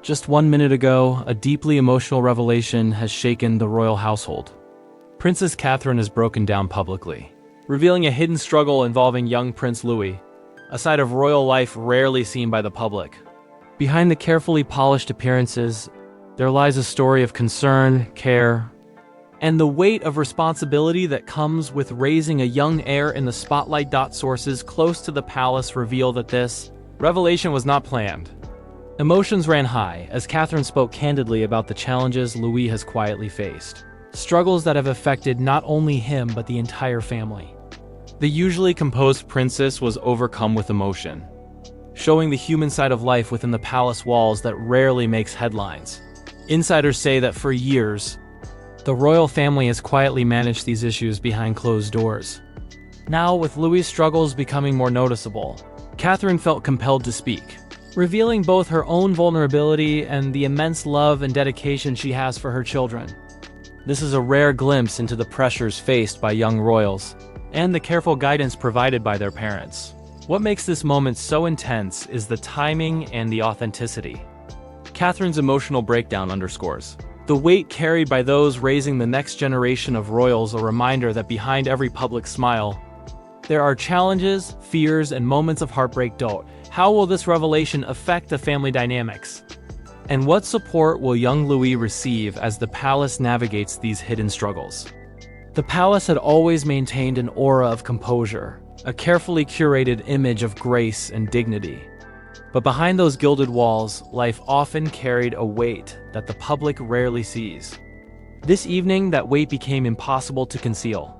Just 1 minute ago, a deeply emotional revelation has shaken the royal household. Princess Catherine has broken down publicly, revealing a hidden struggle involving young Prince Louis, a side of royal life rarely seen by the public. Behind the carefully polished appearances, there lies a story of concern, care, and the weight of responsibility that comes with raising a young heir in the spotlight. Sources close to the palace reveal that this revelation was not planned. Emotions ran high as Catherine spoke candidly about the challenges Louis has quietly faced, struggles that have affected not only him but the entire family. The usually composed princess was overcome with emotion, showing the human side of life within the palace walls that rarely makes headlines. Insiders say that for years, the royal family has quietly managed these issues behind closed doors. Now, with Louis' struggles becoming more noticeable, Catherine felt compelled to speak, revealing both her own vulnerability and the immense love and dedication she has for her children. This is a rare glimpse into the pressures faced by young royals and the careful guidance provided by their parents. What makes this moment so intense is the timing and the authenticity. Catherine's emotional breakdown underscores the weight carried by those raising the next generation of royals, a reminder that behind every public smile, there are challenges, fears, and moments of heartbreak. How will this revelation affect the family dynamics? And what support will young Louis receive as the palace navigates these hidden struggles? The palace had always maintained an aura of composure, a carefully curated image of grace and dignity. But behind those gilded walls, life often carried a weight that the public rarely sees. This evening, that weight became impossible to conceal.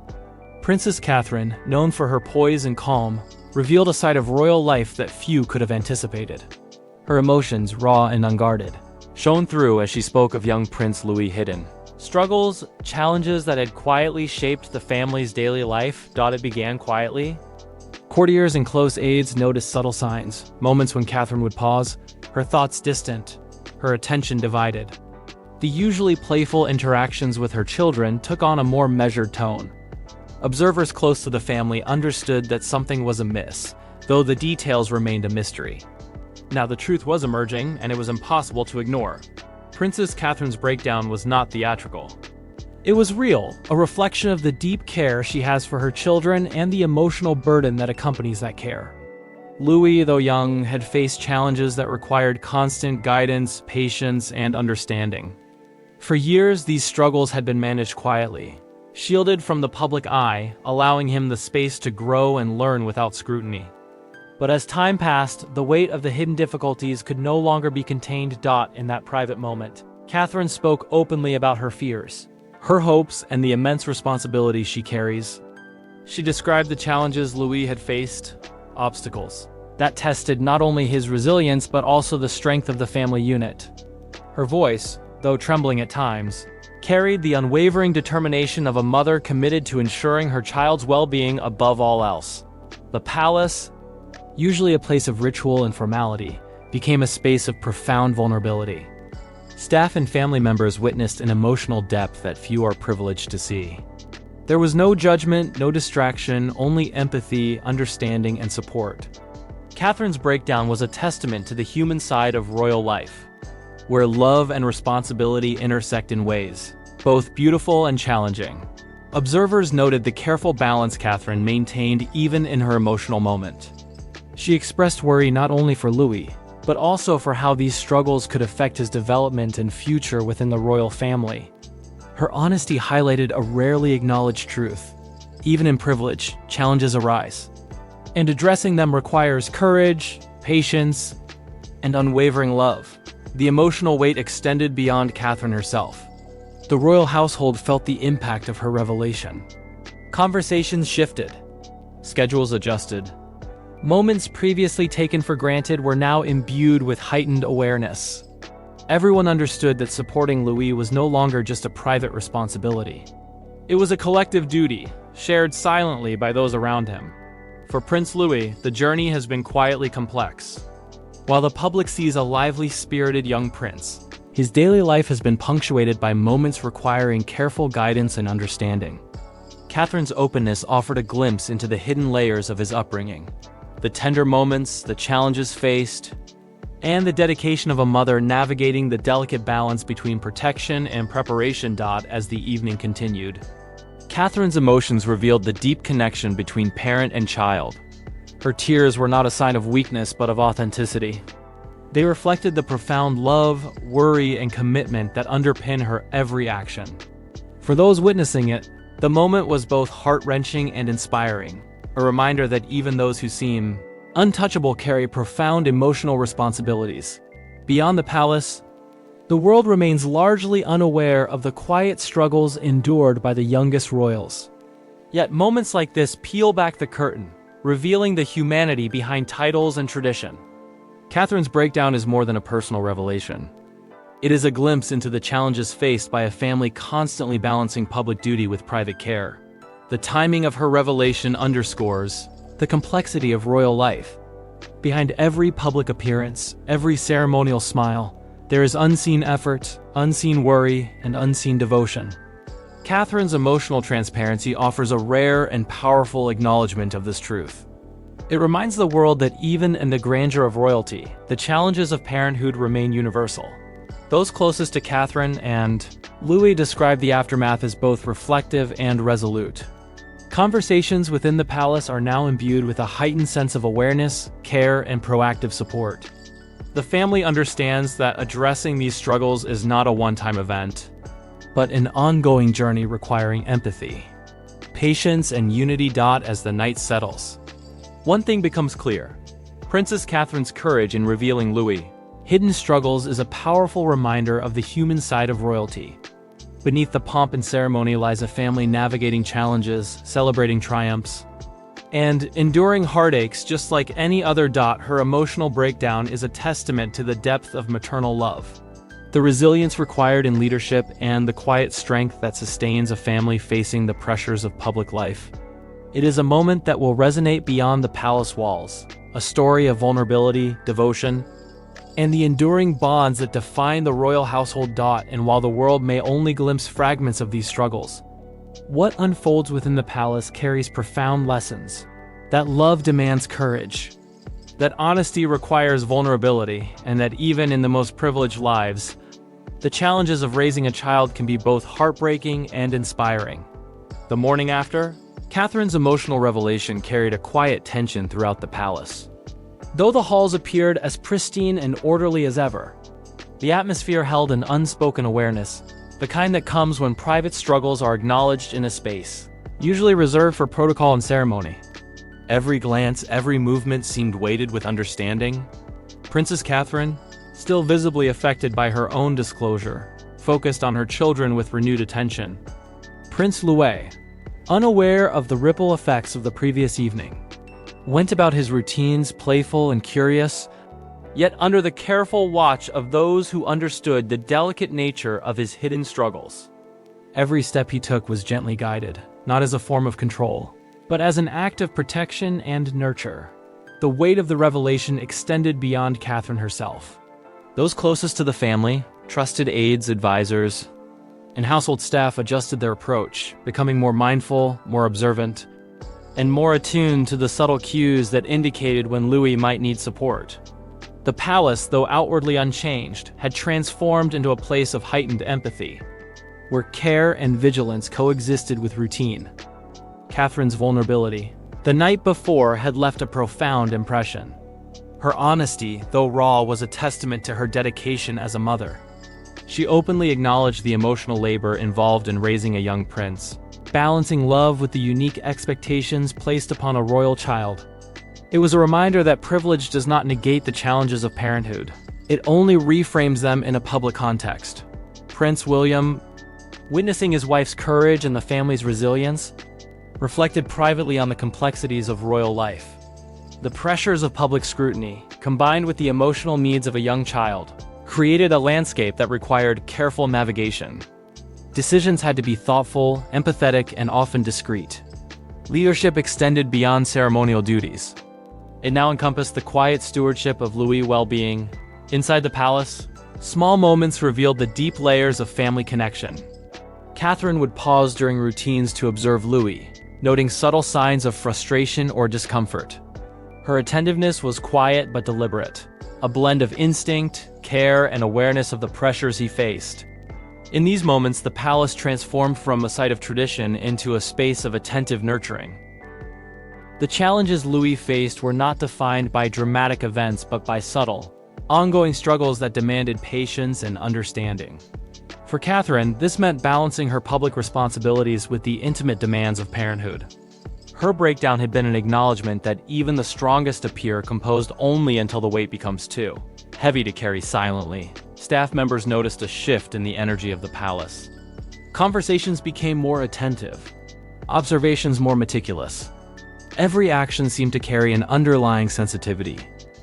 Princess Catherine, known for her poise and calm, revealed a side of royal life that few could have anticipated. Her emotions, raw and unguarded, shone through as she spoke of young Prince Louis' hidden struggles, challenges that had quietly shaped the family's daily life. It began quietly. Courtiers and close aides noticed subtle signs, moments when Catherine would pause, her thoughts distant, her attention divided. The usually playful interactions with her children took on a more measured tone. Observers close to the family understood that something was amiss, though the details remained a mystery. Now the truth was emerging, and it was impossible to ignore. Princess Catherine's breakdown was not theatrical. It was real, a reflection of the deep care she has for her children and the emotional burden that accompanies that care. Louis, though young, had faced challenges that required constant guidance, patience, and understanding. For years, these struggles had been managed quietly, shielded from the public eye, allowing him the space to grow and learn without scrutiny. But as time passed, the weight of the hidden difficulties could no longer be contained. In that private moment, Catherine spoke openly about her fears, her hopes, and the immense responsibility she carries. She described the challenges Louis had faced, obstacles that tested not only his resilience but also the strength of the family unit. Her voice, though trembling at times, carried the unwavering determination of a mother committed to ensuring her child's well-being above all else. The palace, usually a place of ritual and formality, became a space of profound vulnerability. Staff and family members witnessed an emotional depth that few are privileged to see. There was no judgment, no distraction, only empathy, understanding, and support. Catherine's breakdown was a testament to the human side of royal life, where love and responsibility intersect in ways both beautiful and challenging. Observers noted the careful balance Catherine maintained even in her emotional moment. She expressed worry not only for Louis, but also for how these struggles could affect his development and future within the royal family. Her honesty highlighted a rarely acknowledged truth. Even in privilege, challenges arise, and addressing them requires courage, patience, and unwavering love. The emotional weight extended beyond Catherine herself. The royal household felt the impact of her revelation. Conversations shifted, schedules adjusted. Moments previously taken for granted were now imbued with heightened awareness. Everyone understood that supporting Louis was no longer just a private responsibility. It was a collective duty, shared silently by those around him. For Prince Louis, the journey has been quietly complex. While the public sees a lively, spirited young prince, his daily life has been punctuated by moments requiring careful guidance and understanding. Catherine's openness offered a glimpse into the hidden layers of his upbringing. The tender moments, the challenges faced, and the dedication of a mother navigating the delicate balance between protection and preparation. As the evening continued, Catherine's emotions revealed the deep connection between parent and child. Her tears were not a sign of weakness but of authenticity. They reflected the profound love, worry, and commitment that underpin her every action. For those witnessing it, the moment was both heart-wrenching and inspiring, a reminder that even those who seem untouchable carry profound emotional responsibilities. Beyond the palace, the world remains largely unaware of the quiet struggles endured by the youngest royals. Yet moments like this peel back the curtain, revealing the humanity behind titles and tradition. Catherine's breakdown is more than a personal revelation. It is a glimpse into the challenges faced by a family constantly balancing public duty with private care. The timing of her revelation underscores the complexity of royal life. Behind every public appearance, every ceremonial smile, there is unseen effort, unseen worry, and unseen devotion. Catherine's emotional transparency offers a rare and powerful acknowledgement of this truth. It reminds the world that even in the grandeur of royalty, the challenges of parenthood remain universal. Those closest to Catherine and Louis describe the aftermath as both reflective and resolute. Conversations within the palace are now imbued with a heightened sense of awareness, care, and proactive support. The family understands that addressing these struggles is not a one-time event, but an ongoing journey requiring empathy, patience, and unity. As the night settles, one thing becomes clear: Princess Catherine's courage in revealing Louis' hidden struggles is a powerful reminder of the human side of royalty. Beneath the pomp and ceremony lies a family navigating challenges, celebrating triumphs, and enduring heartaches just like any other. Her emotional breakdown is a testament to the depth of maternal love, the resilience required in leadership, and the quiet strength that sustains a family facing the pressures of public life. It is a moment that will resonate beyond the palace walls, a story of vulnerability, devotion, and the enduring bonds that define the royal household. And while the world may only glimpse fragments of these struggles, what unfolds within the palace carries profound lessons. That love demands courage, that honesty requires vulnerability, and that even in the most privileged lives, the challenges of raising a child can be both heartbreaking and inspiring. The morning after, Catherine's emotional revelation carried a quiet tension throughout the palace. Though the halls appeared as pristine and orderly as ever, the atmosphere held an unspoken awareness, the kind that comes when private struggles are acknowledged in a space, usually reserved for protocol and ceremony. Every glance, every movement seemed weighted with understanding. Princess Catherine, still visibly affected by her own disclosure, focused on her children with renewed attention. Prince Louis, unaware of the ripple effects of the previous evening, went about his routines playful and curious, yet under the careful watch of those who understood the delicate nature of his hidden struggles. Every step he took was gently guided, not as a form of control, but as an act of protection and nurture. The weight of the revelation extended beyond Catherine herself. Those closest to the family, trusted aides, advisors, and household staff adjusted their approach, becoming more mindful, more observant, and more attuned to the subtle cues that indicated when Louis might need support. The palace, though outwardly unchanged, had transformed into a place of heightened empathy, where care and vigilance coexisted with routine. Catherine's vulnerability, the night before, had left a profound impression. Her honesty, though raw, was a testament to her dedication as a mother. She openly acknowledged the emotional labor involved in raising a young prince, balancing love with the unique expectations placed upon a royal child. It was a reminder that privilege does not negate the challenges of parenthood. It only reframes them in a public context. Prince William, witnessing his wife's courage and the family's resilience, reflected privately on the complexities of royal life. The pressures of public scrutiny, combined with the emotional needs of a young child, created a landscape that required careful navigation. Decisions had to be thoughtful, empathetic, and often discreet. Leadership extended beyond ceremonial duties. It now encompassed the quiet stewardship of Louis' well-being. Inside the palace, small moments revealed the deep layers of family connection. Catherine would pause during routines to observe Louis, noting subtle signs of frustration or discomfort. Her attentiveness was quiet but deliberate, a blend of instinct, care, and awareness of the pressures he faced. In these moments, the palace transformed from a site of tradition into a space of attentive nurturing. The challenges Louis faced were not defined by dramatic events but by subtle, ongoing struggles that demanded patience and understanding. For Catherine, this meant balancing her public responsibilities with the intimate demands of parenthood. Her breakdown had been an acknowledgement that even the strongest appear composed only until the weight becomes too heavy to carry silently. Staff members noticed a shift in the energy of the palace. Conversations became more attentive, observations more meticulous. Every action seemed to carry an underlying sensitivity,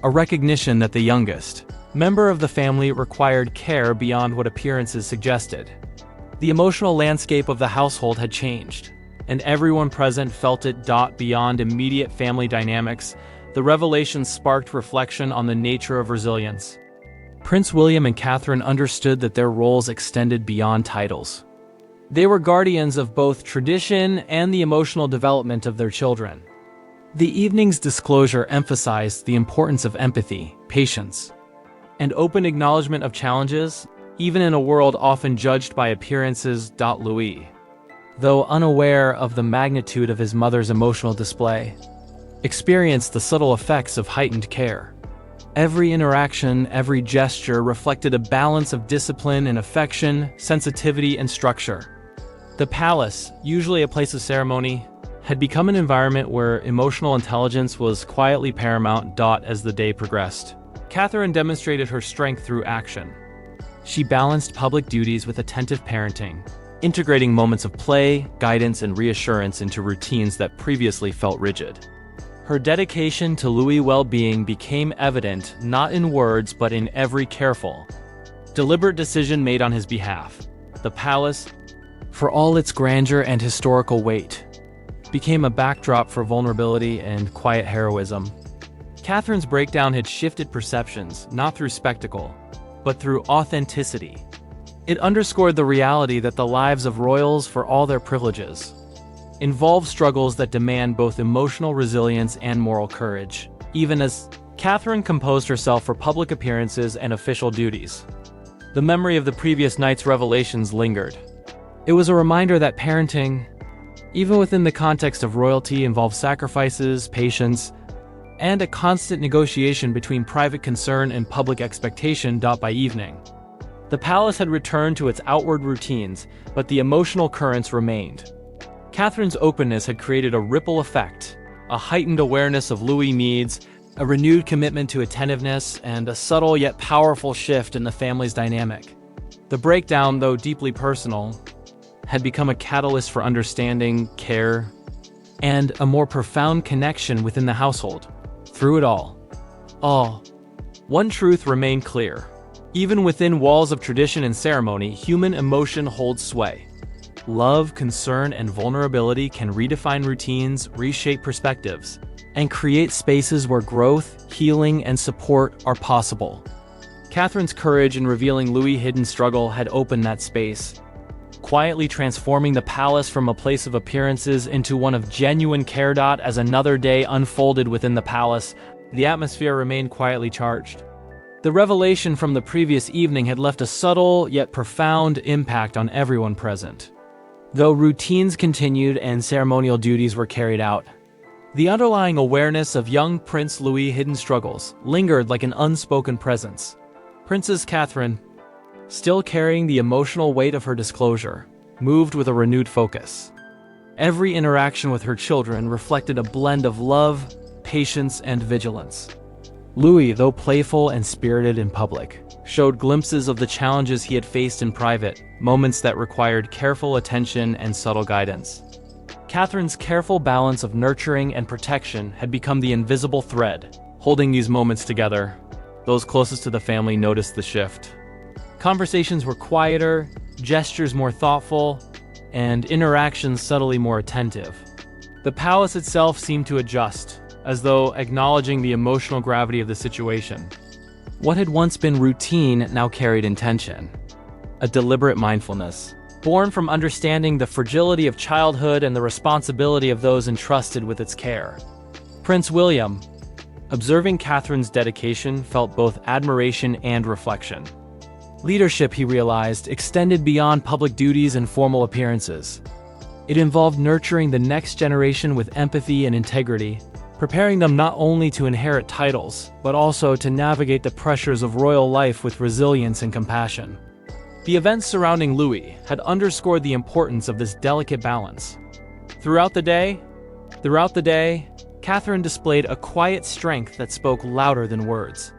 a recognition that the youngest member of the family required care beyond what appearances suggested. The emotional landscape of the household had changed, and everyone present felt it. Beyond immediate family dynamics, the revelation sparked reflection on the nature of resilience. Prince William and Catherine understood that their roles extended beyond titles. They were guardians of both tradition and the emotional development of their children. The evening's disclosure emphasized the importance of empathy, patience, and open acknowledgement of challenges, even in a world often judged by appearances. Louis, though unaware of the magnitude of his mother's emotional display, experienced the subtle effects of heightened care. Every interaction, every gesture reflected a balance of discipline and affection, sensitivity and structure. The palace, usually a place of ceremony, had become an environment where emotional intelligence was quietly paramount. As the day progressed, Catherine demonstrated her strength through action. She balanced public duties with attentive parenting, integrating moments of play, guidance, and reassurance into routines that previously felt rigid. Her dedication to Louis' well-being became evident not in words but in every careful, deliberate decision made on his behalf. The palace, for all its grandeur and historical weight, became a backdrop for vulnerability and quiet heroism. Catherine's breakdown had shifted perceptions, not through spectacle, but through authenticity. It underscored the reality that the lives of royals, for all their privileges, involve struggles that demand both emotional resilience and moral courage. Even as Catherine composed herself for public appearances and official duties, the memory of the previous night's revelations lingered. It was a reminder that parenting, even within the context of royalty, involves sacrifices, patience, and a constant negotiation between private concern and public expectation. By evening, the palace had returned to its outward routines, but the emotional currents remained. Catherine's openness had created a ripple effect, a heightened awareness of Louis' needs, a renewed commitment to attentiveness, and a subtle yet powerful shift in the family's dynamic. The breakdown, though deeply personal, had become a catalyst for understanding, care, and a more profound connection within the household. Through it all, one truth remained clear. Even within walls of tradition and ceremony, human emotion holds sway. Love, concern, and vulnerability can redefine routines, reshape perspectives, and create spaces where growth, healing, and support are possible. Catherine's courage in revealing Louis' hidden struggle had opened that space, quietly transforming the palace from a place of appearances into one of genuine care. As another day unfolded within the palace, the atmosphere remained quietly charged. The revelation from the previous evening had left a subtle yet profound impact on everyone present. Though routines continued and ceremonial duties were carried out, the underlying awareness of young Prince Louis' hidden struggles lingered like an unspoken presence. Princess Catherine, still carrying the emotional weight of her disclosure, moved with a renewed focus. Every interaction with her children reflected a blend of love, patience, and vigilance. Louis, though playful and spirited in public, showed glimpses of the challenges he had faced in private, moments that required careful attention and subtle guidance. Catherine's careful balance of nurturing and protection had become the invisible thread, holding these moments together. Those closest to the family noticed the shift. Conversations were quieter, gestures more thoughtful, and interactions subtly more attentive. The palace itself seemed to adjust, as though acknowledging the emotional gravity of the situation. What had once been routine now carried intention, a deliberate mindfulness, born from understanding the fragility of childhood and the responsibility of those entrusted with its care. Prince William, Observing Catherine's dedication felt both admiration and reflection. Leadership, he realized, extended beyond public duties and formal appearances. It involved nurturing the next generation with empathy and integrity, preparing them not only to inherit titles, but also to navigate the pressures of royal life with resilience and compassion. The events surrounding Louis had underscored the importance of this delicate balance. Throughout the day, Catherine displayed a quiet strength that spoke louder than words.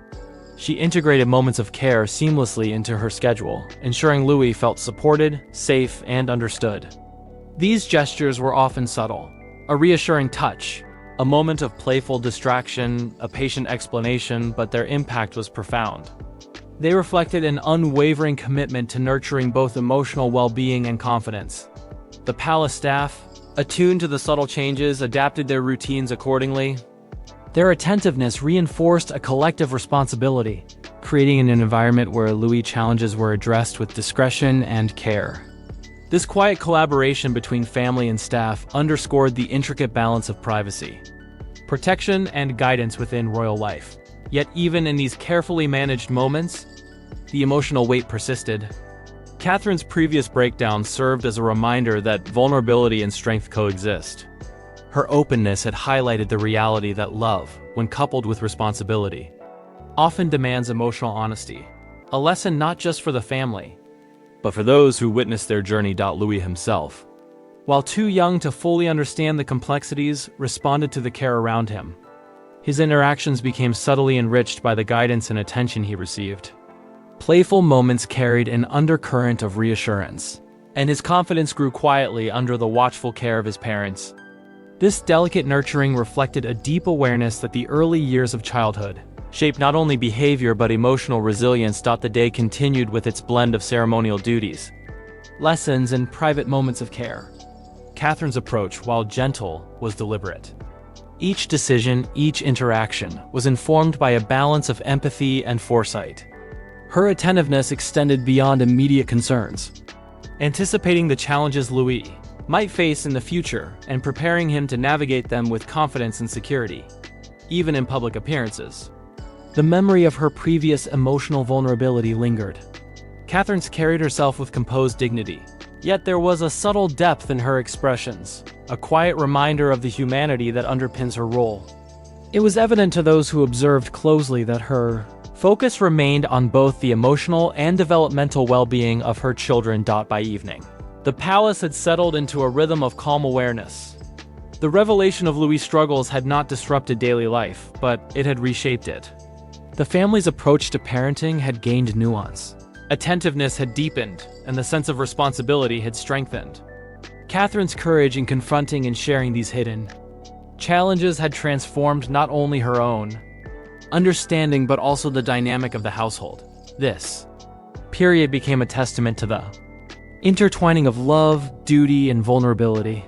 She integrated moments of care seamlessly into her schedule, ensuring Louis felt supported, safe, and understood. These gestures were often subtle: a reassuring touch, a moment of playful distraction, a patient explanation, but their impact was profound. They reflected an unwavering commitment to nurturing both emotional well-being and confidence. The palace staff, attuned to the subtle changes, adapted their routines accordingly. Their attentiveness reinforced a collective responsibility, creating an environment where Louis' challenges were addressed with discretion and care. This quiet collaboration between family and staff underscored the intricate balance of privacy, protection, and guidance within royal life. Yet even in these carefully managed moments, the emotional weight persisted. Catherine's previous breakdown served as a reminder that vulnerability and strength coexist. Her openness had highlighted the reality that love, when coupled with responsibility, often demands emotional honesty, a lesson not just for the family, but for those who witnessed their journey. Louis himself, while too young to fully understand the complexities, responded to the care around him. His interactions became subtly enriched by the guidance and attention he received. Playful moments carried an undercurrent of reassurance, and his confidence grew quietly under the watchful care of his parents. This delicate nurturing reflected a deep awareness that the early years of childhood shaped not only behavior but emotional resilience. The day continued with its blend of ceremonial duties, lessons, and private moments of care. Catherine's approach, while gentle, was deliberate. Each decision, each interaction, was informed by a balance of empathy and foresight. Her attentiveness extended beyond immediate concerns, anticipating the challenges Louis might face in the future and preparing him to navigate them with confidence and security, even in public appearances. The memory of her previous emotional vulnerability lingered. Catherine carried herself with composed dignity, yet there was a subtle depth in her expressions, a quiet reminder of the humanity that underpins her role. It was evident to those who observed closely that her focus remained on both the emotional and developmental well-being of her children. By evening, the palace had settled into a rhythm of calm awareness. The revelation of Louis' struggles had not disrupted daily life, but it had reshaped it. The family's approach to parenting had gained nuance. Attentiveness had deepened, and the sense of responsibility had strengthened. Catherine's courage in confronting and sharing these hidden challenges had transformed not only her own understanding but also the dynamic of the household. This period became a testament to the intertwining of love, duty, and vulnerability.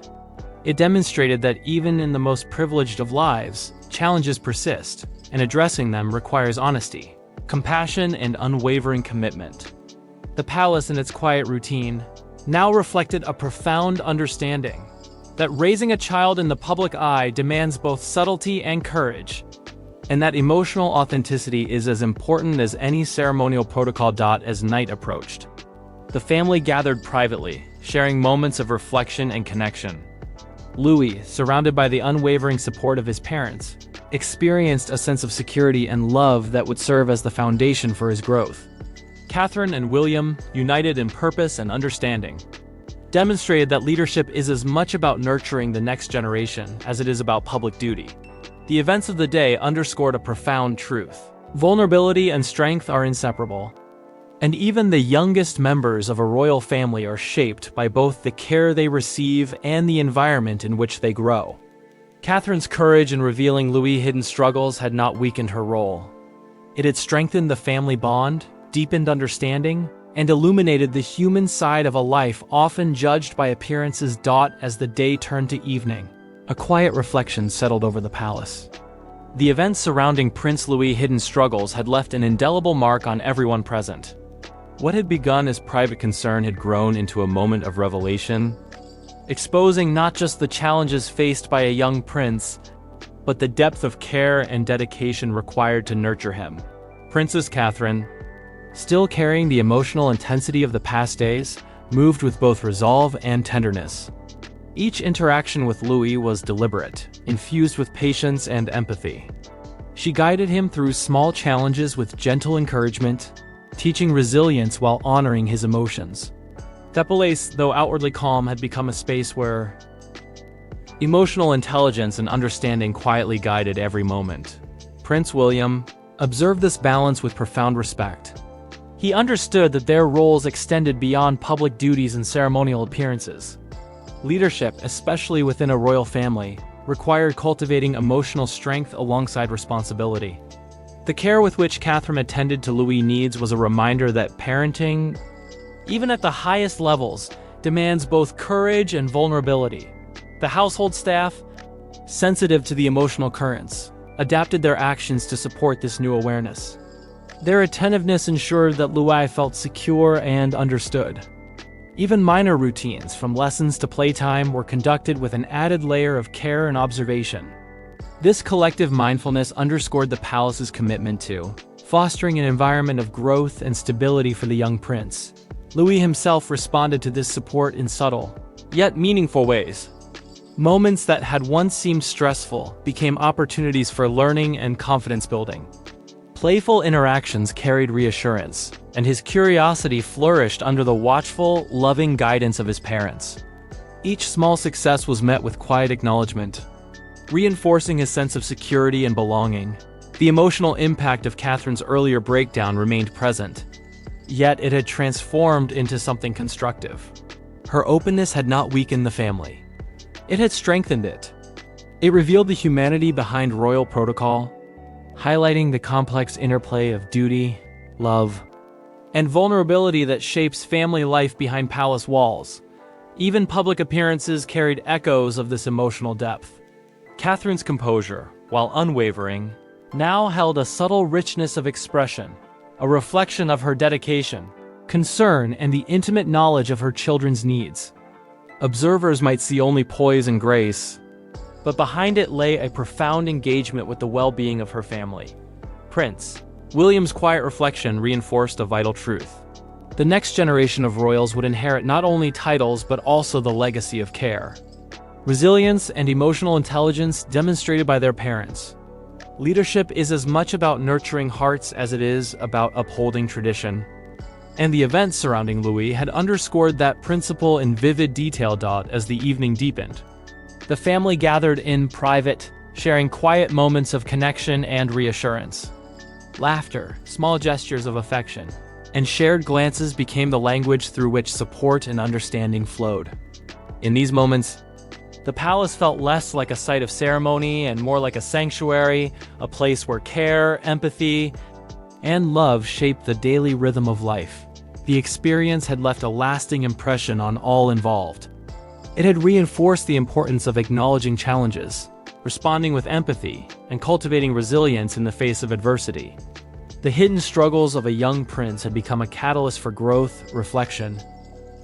It demonstrated that even in the most privileged of lives, challenges persist, and addressing them requires honesty, compassion, and unwavering commitment. The palace and its quiet routine now reflected a profound understanding that raising a child in the public eye demands both subtlety and courage, and that emotional authenticity is as important as any ceremonial protocol. As night approached, the family gathered privately, sharing moments of reflection and connection. Louis, surrounded by the unwavering support of his parents, experienced a sense of security and love that would serve as the foundation for his growth. Catherine and William, united in purpose and understanding, demonstrated that leadership is as much about nurturing the next generation as it is about public duty. The events of the day underscored a profound truth: vulnerability and strength are inseparable, and even the youngest members of a royal family are shaped by both the care they receive and the environment in which they grow. Catherine's courage in revealing Louis' hidden struggles had not weakened her role. It had strengthened the family bond, deepened understanding, and illuminated the human side of a life often judged by appearances. As the day turned to evening, a quiet reflection settled over the palace. The events surrounding Prince Louis' hidden struggles had left an indelible mark on everyone present. What had begun as private concern had grown into a moment of revelation, exposing not just the challenges faced by a young prince, but the depth of care and dedication required to nurture him. Princess Catherine, still carrying the emotional intensity of the past days, moved with both resolve and tenderness. Each interaction with Louis was deliberate, infused with patience and empathy. She guided him through small challenges with gentle encouragement, teaching resilience while honoring his emotions. The Palais, though outwardly calm, had become a space where emotional intelligence and understanding quietly guided every moment. Prince William observed this balance with profound respect. He understood that their roles extended beyond public duties and ceremonial appearances. Leadership, especially within a royal family, required cultivating emotional strength alongside responsibility. The care with which Catherine attended to Louis' needs was a reminder that parenting, even at the highest levels, demands both courage and vulnerability. The household staff, sensitive to the emotional currents, adapted their actions to support this new awareness. Their attentiveness ensured that Louis felt secure and understood. Even minor routines, from lessons to playtime, were conducted with an added layer of care and observation. This collective mindfulness underscored the palace's commitment to fostering an environment of growth and stability for the young prince. Louis himself responded to this support in subtle, yet meaningful ways. Moments that had once seemed stressful became opportunities for learning and confidence building. Playful interactions carried reassurance, and his curiosity flourished under the watchful, loving guidance of his parents. Each small success was met with quiet acknowledgement, reinforcing his sense of security and belonging. The emotional impact of Catherine's earlier breakdown remained present, yet it had transformed into something constructive. Her openness had not weakened the family. It had strengthened it. It revealed the humanity behind royal protocol, highlighting the complex interplay of duty, love, and vulnerability that shapes family life behind palace walls. Even public appearances carried echoes of this emotional depth. Catherine's composure, while unwavering, now held a subtle richness of expression, a reflection of her dedication, concern, and the intimate knowledge of her children's needs. Observers might see only poise and grace, but behind it lay a profound engagement with the well-being of her family. Prince William's quiet reflection reinforced a vital truth. The next generation of royals would inherit not only titles but also the legacy of care, resilience, and emotional intelligence demonstrated by their parents. Leadership is as much about nurturing hearts as it is about upholding tradition. And the events surrounding Louis had underscored that principle in vivid detail. As the evening deepened, the family gathered in private, sharing quiet moments of connection and reassurance. Laughter, small gestures of affection, and shared glances became the language through which support and understanding flowed. In these moments, the palace felt less like a site of ceremony and more like a sanctuary, a place where care, empathy, and love shaped the daily rhythm of life. The experience had left a lasting impression on all involved. It had reinforced the importance of acknowledging challenges, responding with empathy, and cultivating resilience in the face of adversity. The hidden struggles of a young prince had become a catalyst for growth, reflection,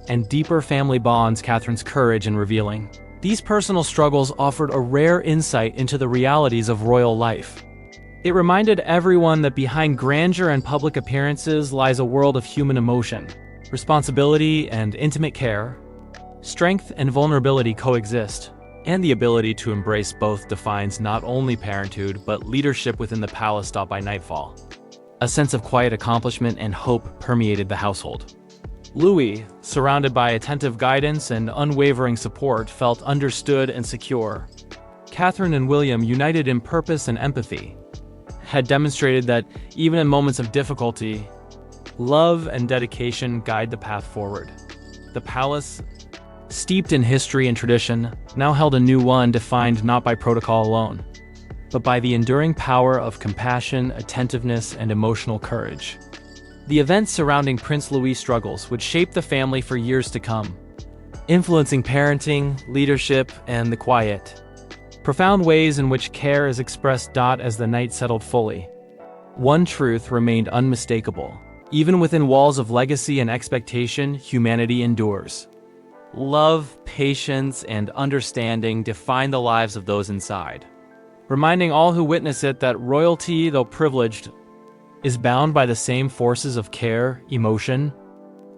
and deeper family bonds. Catherine's courage in revealing these personal struggles offered a rare insight into the realities of royal life. It reminded everyone that behind grandeur and public appearances lies a world of human emotion, responsibility, and intimate care. Strength and vulnerability coexist, and the ability to embrace both defines not only parenthood but leadership within the palace. By nightfall, a sense of quiet accomplishment and hope permeated the household. Louis, surrounded by attentive guidance and unwavering support, felt understood and secure. Catherine and William, united in purpose and empathy, had demonstrated that even in moments of difficulty, love and dedication guide the path forward. The palace, steeped in history and tradition, now held a new one defined not by protocol alone, but by the enduring power of compassion, attentiveness, and emotional courage. The events surrounding Prince Louis' struggles would shape the family for years to come, influencing parenting, leadership, and the quiet, profound ways in which care is expressed. As the night settled fully, one truth remained unmistakable. Even within walls of legacy and expectation, humanity endures. Love, patience, and understanding define the lives of those inside. reminding all who witness it that royalty, though privileged, is bound by the same forces of care, emotion,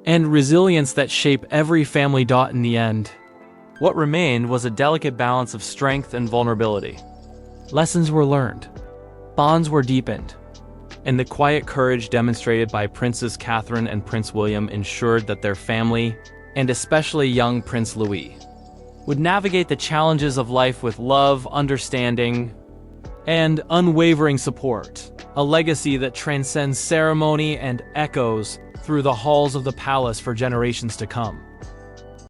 and resilience that shape every family. In the end, what remained was a delicate balance of strength and vulnerability. Lessons were learned, bonds were deepened, and the quiet courage demonstrated by Princess Catherine and Prince William ensured that their family, and especially young Prince Louis, would navigate the challenges of life with love, understanding, and unwavering support, a legacy that transcends ceremony and echoes through the halls of the palace for generations to come.